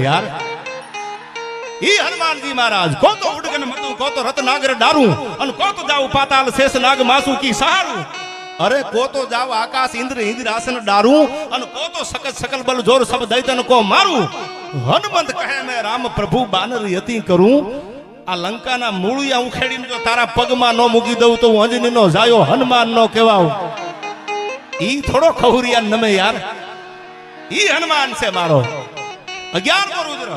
યાર. ઈ હનુમાનજી મહારાજ કો તો ઉડગન મતું, કો તો રત્નાગર ડારું, અને કો તો જાવ પાતાલ શેષ નાગ માસુ કી સહારું. અરે કો તો જાવ આકાશ ઇન્દ્ર ઇન્દ્રાસન ડારું, અને કો તો સકત સકલ બલ જોર સબ દૈતન કો મારું. હનુમંત કહે મેં રામ પ્રભુ બાનર યતિ કરું. આ લંકાના મૂળિયા ઉખેડીને જો તારા પગમાં ન મૂકી દઉં તો હું અંજની નો જાયો હનુમાન નો કહેવાઉ. ઈ થોડો ખહુરિયા નમે યાર. ઈ હનુમાન છે મારો 11મો રુદ્ર.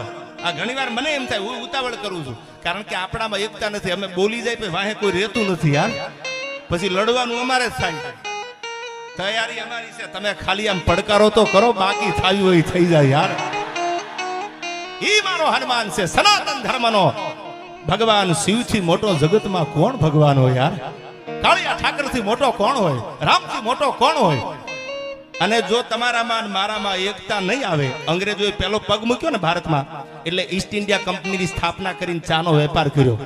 આ ઘણીવાર મને એમ થાય હું ઉતાવળ કરું છું, કારણ કે આપણામાં એકતા નથી. અમે બોલી જાય પછી વાહે કોઈ રહેતું નથી યાર. પછી લડવાનું અમારે જ થાય. તૈયારી અમારી છે, તમે ખાલી આમ પડકારો તો કરો, બાકી થાવી હોય થઈ જાય યાર. ઈ મારો હનુમાન છે સનાતન ધર્મનો. ભગવાન શિવથી મોટો જગતમાં કોણ ભગવાન હોય યાર? કાળિયા ઠાકરથી મોટો કોણ હોય? રામથી મોટો કોણ હોય? અને જો તમારામાં મારામાં એકતા નહીં આવે, અંગ્રેજોએ પહેલો પગ મૂક્યો ને ભારતમાં, એટલે ઈસ્ટ ઇન્ડિયા કંપનીની સ્થાપના કરીને ચાનો વેપાર કર્યો.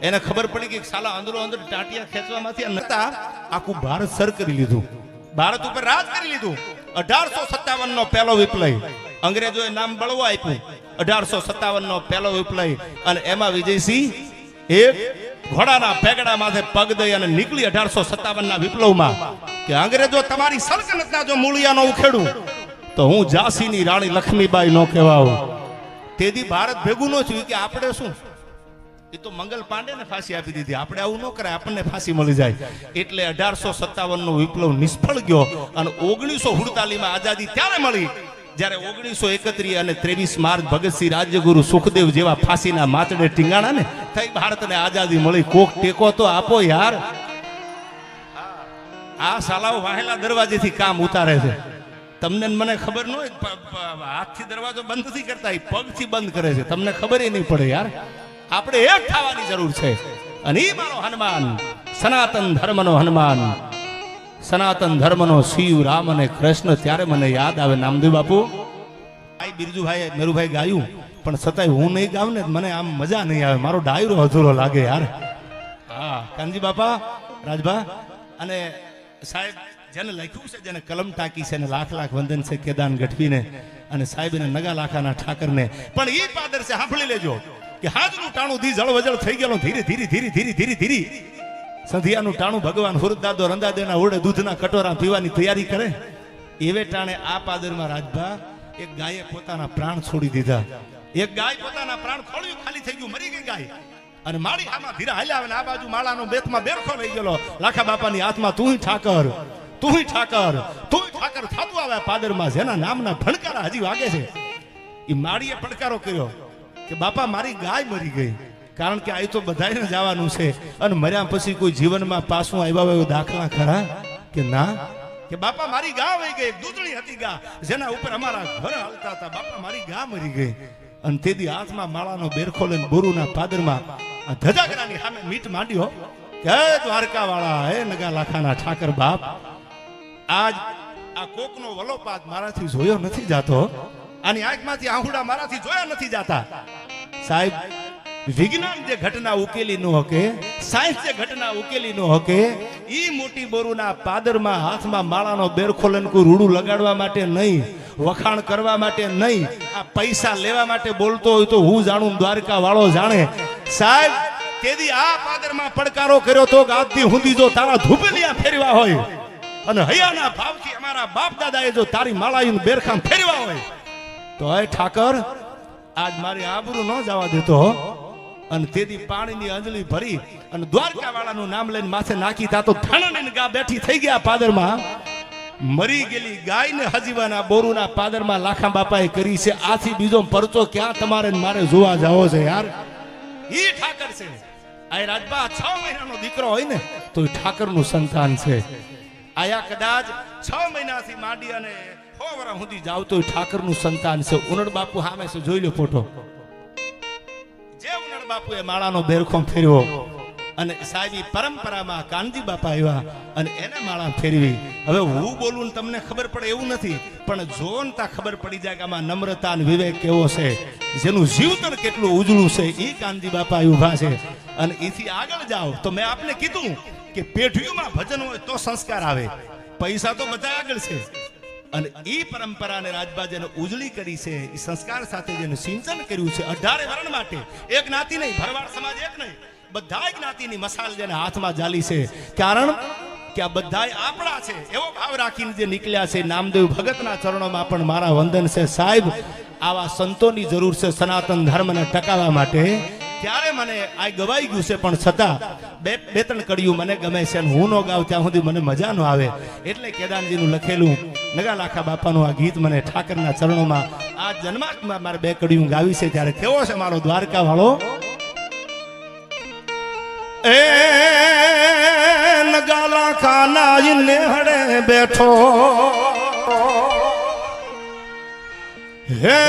એને ખબર પડી કે સાલા અંદરો અંદર ટાટિયા ખેંચવામાંથી નતા આખું ભારત સર કરી લીધું, ભારત ઉપર રાજ કરી લીધું. 1857 નો પહેલો વિપ્લવ, અંગ્રેજોએ નામ બળવો આપ્યું. 1857 નો પહેલો વિપ્લવ, અને એમાં વિજયસિંહ એક ઘોડાના પેગડા માથે પગ દઈ અને નીકળી 1857 ના વિપ્લવમાં કે અંગ્રેજો તમારી સલ્તનતના જો મૂળિયા નો ઉખેડું તો હું ઝાંસીની રાણી લક્ષ્મીબાઈ નો કહેવાઉં. તેથી ભારત ભેગું ન થયું કે આપણે શું, એ તો મંગલ પાંડે ને ફાંસી આપી દીધી, આપણે આવું ન કરાય, આપણને ફાંસી મળી જાય. એટલે 1857 નો વિપ્લવ નિષ્ફળ ગયો, અને 1948 માં આઝાદી ત્યારે મળી જ્યારે 1931 અને 23 માર્ચ ભગતસિંહ, રાજ્યગુરુ, સુખદેવ જેવા ફાંસીના માચડે ટીંગાણા ને થઈ ભારતને આઝાદી મળી. કોક ટેકો તો આપો યાર. આ સાલાઓ વાહેલા દરવાજેથી કામ ઉતારે છે. તમને મને ખબર ન હોય, હાથથી દરવાજો બંધ નથી કરતા, એ પગથી બંધ કરે છે. તમને ખબર નહીં પડે યાર. આપણે એક થવાની જરૂર છે. અને ઈ મારો હનુમાન સનાતન ધર્મનો હનુમાન, સનાતન ધર્મનો શિવ, રામ અને કૃષ્ણ. ત્યારે મને યાદ આવે નામદેવ બાપુ. ભાઈ બિરજુભાઈ મેરુભાઈ ગાયું, પણ છતાંય હું નહીં ગાઉં ને મને આમ મજા નહીં આવે, મારો ડાયરો અધૂરો લાગે યાર. હા કાનજી બાપા, રાજભા અને સાહેબ જેને લખ્યું છે, જેને કલમ ટાંકી છે, ને લાખ લાખ વંદન છે કેદાન ગઢવીને અને સાહેબ ને નગા લાખાના ઠાકરને. પણ ઈ પાદર છે, સાંભળી લેજો કે હાજનું ટાણું ધી જળ વજળ થઈ ગયેલું ધીરે ધીરે ધીરે ધીરે ધીરે ધીરે સંધિયાનું ટાણું ભગવાન હુરદાદો રંદાદેના ઓડે દૂધના કટોરા પીવાની તૈયારી કરે. એવે ટાણે આ પાદરમાં રાજભા એક ગાયે પોતાના પ્રાણ છોડી દીધા. એક ગાય પોતાના પ્રાણ ખોળ્યું, ખાલી થઈ ગયું, મરી ગઈ ગાય. અને માળી આમાં ધીરા હાલ્યા આવે ને આ બાજુ માળાનો બેતમાં બેરખો લઈ ગયેલો. લાખા બાપાની હાથમાં તું ઠાકર, તું ઠાકર, તું ઠાકર થતું આવે પાદરમાં. જેના નામના ભણકારા હજી વાગે છે. એ માળીએ પડકારો કર્યો કે બાપા મારી ગાય મરી ગઈ, કારણ કે આ તો બધાને જવાનું છે, અને મર્યા પછી કોઈ જીવનમાં પાછું આવ્યા હોય દાખલા ખરા કે ના? કે બાપા મારી ગા વહી ગઈ, દૂધણી હતી ગા જેના ઉપર અમારા ઘર હાલતા હતા, બાપા મારી ગા મરી ગઈ. અને તેથી હાથમાં માળાનો બેરખો લઈને બોરુના પાદરમાં આ ધજાગરાની સામે મીટ માંડ્યો કે હે દ્વારકા વાળા, હે નગા લાખાના ઠાકર બાપ, આજ આ કોકનો વલોપાત મારાથી જોયો નથી જાતો, આની આંખમાંથી આહુડા મારાથી જોયા નથી જાતા. સાહેબ વિજ્ઞાન જે ઘટના ઉકેલી નો હકે, સાયન્સ જે ઘટના ઉકેલી નો હકે, ઈ મોટી બોરુના પાદરમાં હાથમાં માળાનો બેરખો લઈને કોઈ રૂડું લગાડવા માટે નહીં, વખાણ કરવા માટે નહીં, આ પૈસા લેવા માટે બોલતો હોય તો હું જાણું, દ્વારકા વાળો જાણે. સાહેબ તેદી આ પાદરમાં પડકારો કર્યો તો કે આજથી હુંદી જો તારા ધૂપલિયા ફેરવા હોય અને હૈયાના ભાવથી અમારા બાપ દાદાએ જો તારી માળાનું બેરખામ ફેરવા હોય તો હે ઠાકર આજ મારી આબરૂ ન જવા દેતો. અને તેદી પાણીની અંજલી ભરી અને દ્વારકા વાળાનું નામ લઈને માથે નાખી તા તો ધણની ગા બેઠી થઈ ગયા પાદરમાં. મરી ગયેલી ગાયને હજીવાના બોરુના પાદરમાં લાખા બાપાએ કરી છે. આથી બીજો પરચો ક્યાં તમારે મારે જોવા જાવો છે યાર? ઈ ઠાકર છે. આ રાજબા 6 મહિનાનો દીકરો હોય ને તો એ ઠાકરનું સંતાન છે. આયા કદાચ 6 મહિનાથી માંડી અને 100 વર્ષ સુધી જાવ તો ઠાકરનું સંતાન છે. ઉનડ બાપુ સામે છે, જોઈ લો ફોટો. જે ઉનડ બાપુએ માળાનો બેરખો ફેરવ્યો અને સાહેબી પરંપરામાં કાનજી બાપા આવ્યા અને એને માળા ફેરવી. હવે હું બોલું તમને ખબર પડે એવું નથી, પણ જોનતા ખબર પડી જાય કે આમાં નમ્રતા અને વિવેક કેવો છે, જેનું જીવતર કેટલું ઉજળું છે. એ કાનજી બાપા ઉભા છે. અને એથી આગળ જાઓ તો મેં આપને કીધું કે પેઢીઓમાં ભજન હોય તો સંસ્કાર આવે. પૈસા તો બધા આગળ છે, અને ઈ પરંપરાને રાજબાજેને ઉજળી કરી છે, ઈ સંસ્કાર સાથે જેને સિંચન કર્યું છે 18 વર્ણ માટે, એક જ્ઞાતિ નહીં, ભરવાડ સમાજ એક નહીં, બધા જ્ઞાતિની મસાલ જેને હાથમાં જાલી છે. કારણ કે આ બધાય આપણા છે એવો ભાવ રાખીને જે નીકળ્યા છે. નામદેવ ભગતના ચરણોમાં પણ મારા વંદન છે. સાહેબ, આવા સંતોની જરૂર છે સનાતન ધર્મને ટકાવવા માટે. ત્યારે મને આ ગવાઈ ગયું છે, પણ છતાં બે ત્રણ કડીયું મને ગમે છે અને હું નો ગાવ ત્યાં સુધી મને મજા ન આવે. એટલે કેદારજીનું લખેલું નગાલાખા બાપાનું આ ગીત મને ઠાકરના ચરણોમાં આ જન્માષ્ટમીમાં મારે 2 કડીયું ગાવી છે. ત્યારે કેવો છે મારો દ્વારકા વાળો? એ નગાલાખા ના નેહડે બેઠો, હે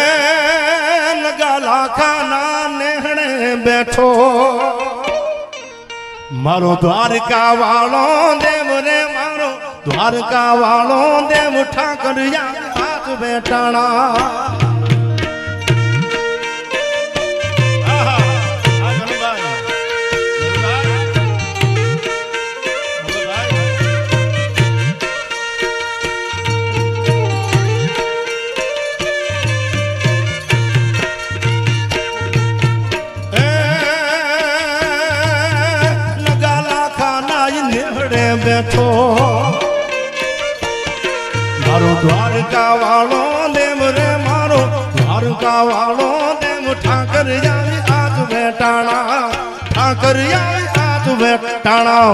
નગાલાખા ના નેહડે બેઠો, મારો દ્વારકા વાળો દેવ રે, મારો દ્વારકા વાળો દેવ ઠાકર હાથ બેટાણા. બેઠો મારો દ્વારકા વાળો દેવ રે, મારો દ્વારકા વાળો દેવ ઠાકર આવી હાથ બેટાણા, ઠાકર આવી હાથ બેટાણા.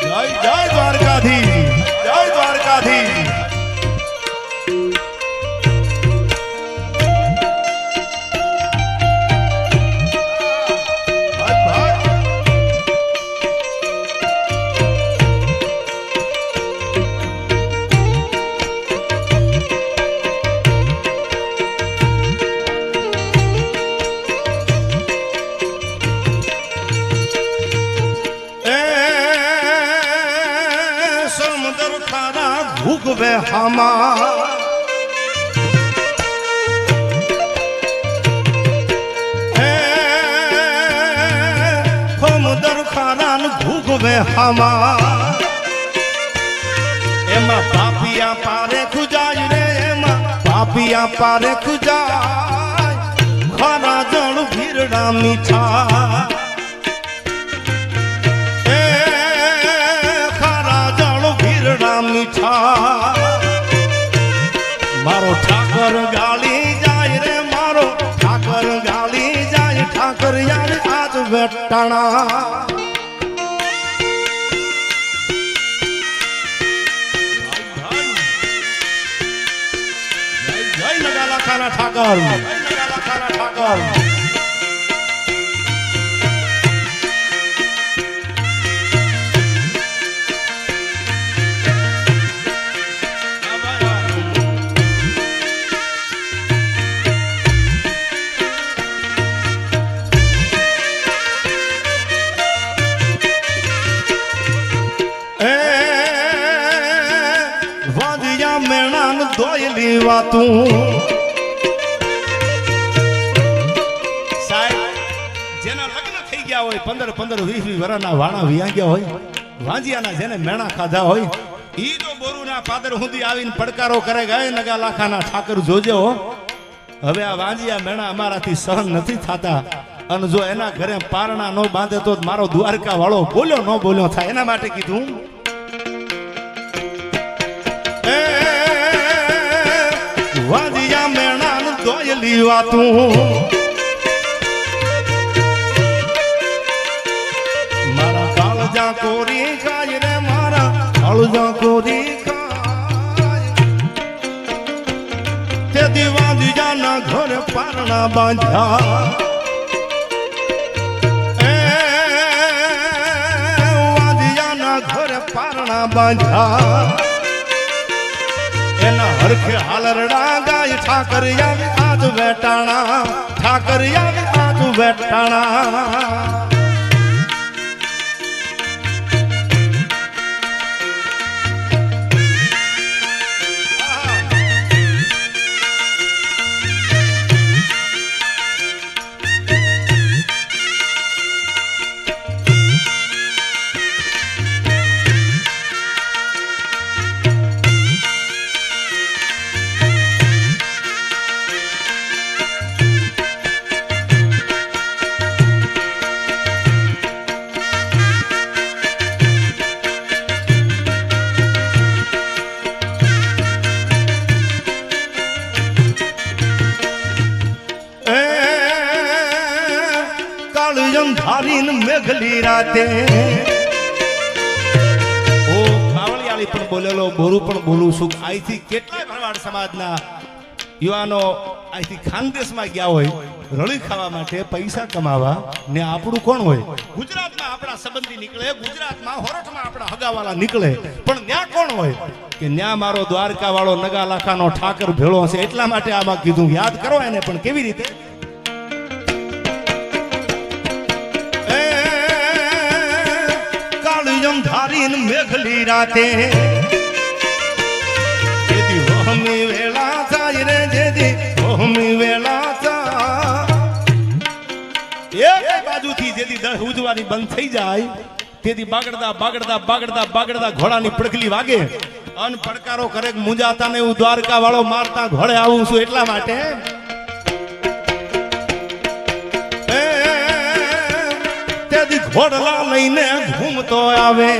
જય જય દ્વારકાધીશ, જય દ્વારકાધીશ. ભૂગવે હામા ખોમદર ખારાન ભૂગવે હામા, એમાં પાપિયા પારે ખુજાય રે, એમાં પાપિયા પારે ખુજાય, ખરા જળ ભીરડા મીઠા, મીઠા. મારો ઠાકર ગાલી જાય રે, મારો ઠાકર ગાલી જાય, ઠાકર યાર આજ બેટાણા. જય નગાલાખાના ઠાકર, જય નગાલાખાના ઠાકર. દોયલી વાતું સાહેબ, જેના લગ્ન થઈ ગયા હોય 15-20 વર્ષના વાણા વિયા ગયા હોય, વાંજિયાના જેને મેણા ખાધા હોય, ઈ તો બોરુના પાદર સુધી આવીને પડકારો કરે, ગાય નગાલાખાના ઠાકર જોજો. હવે આ વાંજિયા મેણા અમારાથી સહન નથી થતા, અને જો એના ઘરે પારણા નો બાંધે તો મારો દ્વારકા વાળો બોલ્યો ન બોલ્યો થાય. એના માટે કીધું વાંજિયા મેણા દોયલી વાતું, મારા કાળજા કોરી ખાય રે, મારા કાળજા કોરી ખાય, તેથી વાંજિયાના ઘરે પારણા બાંધ્યા, વાંજિયાના ઘરે પારણા બાંધ્યા, એના હરખે હાલરડા ગાય, ઠાકર આવી આજ બેટાણા, ઠાકર આવી આજ બેટાણા. મેઘલી રાતે ઓ કાવળિયાળી પણ બોલેલો બોરું પણ બોલું છું અહીંથી કેટલાય ભરવાડ સમાજના યુવાનો અહીંથી ખાનદેશમાં ગયા હોય રળી ખાવા માટે પૈસા કમાવા ને આપણું કોણ હોય ગુજરાતમાં આપણા સંબંધી નીકળે ગુજરાતમાં હોરઠમાં આપણા હગાવાલા નીકળે પણ ન્યા કોણ હોય કે ન્યા મારો દ્વારકા વાળો નગા લાખાનો ઠાકર ભેળો છે એટલા માટે આમાં કીધું યાદ કરો એને પણ કેવી રીતે કાળિયમ ધારીને મેઘલી રાતે જેદી વહમી વેળા થાય રે જેદી વહમી વેળા એક બાજુથી જેથી દહ ઉજવાની બંધ થઈ જાય તેથી બાગડતા બાગડતા બાગડતા બાગડતા ઘોડાની પડખલી વાગે અન પડકારો કરે મુંજાતા ને હું દ્વારકા વાળો મારતા ઘોડે આવું છું એટલા માટે તેથી ઘોડલા લઈને ઘૂમતો આવે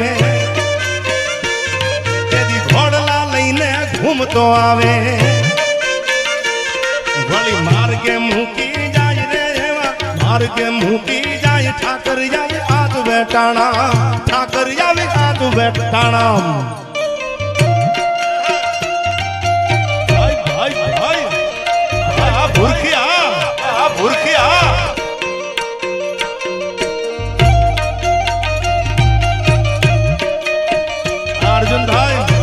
તેથી ઘોડલા લઈને ઘૂમતો આવે વળી માર્ગે મૂકી માર્ગે મૂકી જાય ઠાકર આવે આજ બેટાણા ઠાકર આવે આજ બેટાણા ભાઈ ભાઈ ભાઈ આ ભૂરખિયા અર્જુન ભાઈ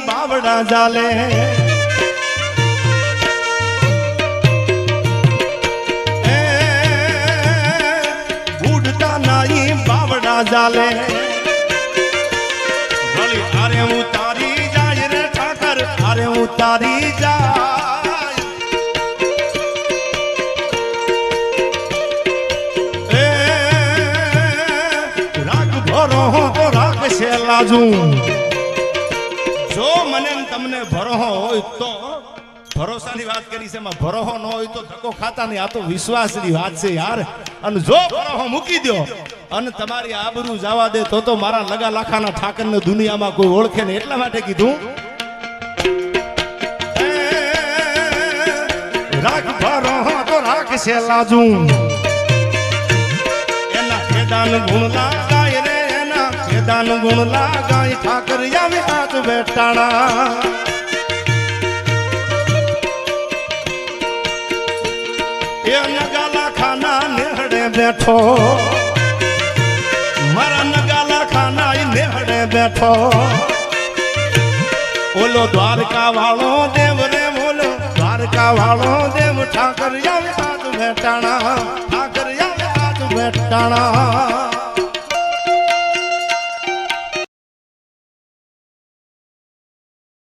બાવડા જાલે બુડતા નાઈ બાવડા જાલે ભલી આરે હું તારી જાય રે ઠાકર આરે હું તારી જાય રાગ ભરો તો રાગ છે લાજુ જો મને તમને ભરોહો હોય તો ભરોસાની વાત કરી છે એમાં ભરોહો ન હોય તો ધક્કો ખાતા નહીં આ તો વિશ્વાસની વાત છે યાર અને જો ભરોહો મૂકી દો અને તમારી આબરૂ જવા દે તો મારા લગા લાખાના ઠાકરને દુનિયામાં કોઈ ઓળખે ને એટલા માટે કીધું રાખ ભરોહો તો રાખશે લાજુ એના ખેદાન ગુણ લાગાય રે એના ખેદાન ગુણ લાગાય ઠાકર આવે આજ બેટાણા એ નગાલા ખાના નેહડે બેઠો મારા નગાલા ખાના નેહડે બેઠો ઓલો દ્વારકા વાળો દેવ રે બોલો દ્વારકા વાળો દેવ ઠાકર આવે આજ બેટાણા ઠાકર આવે આજ બેટાણા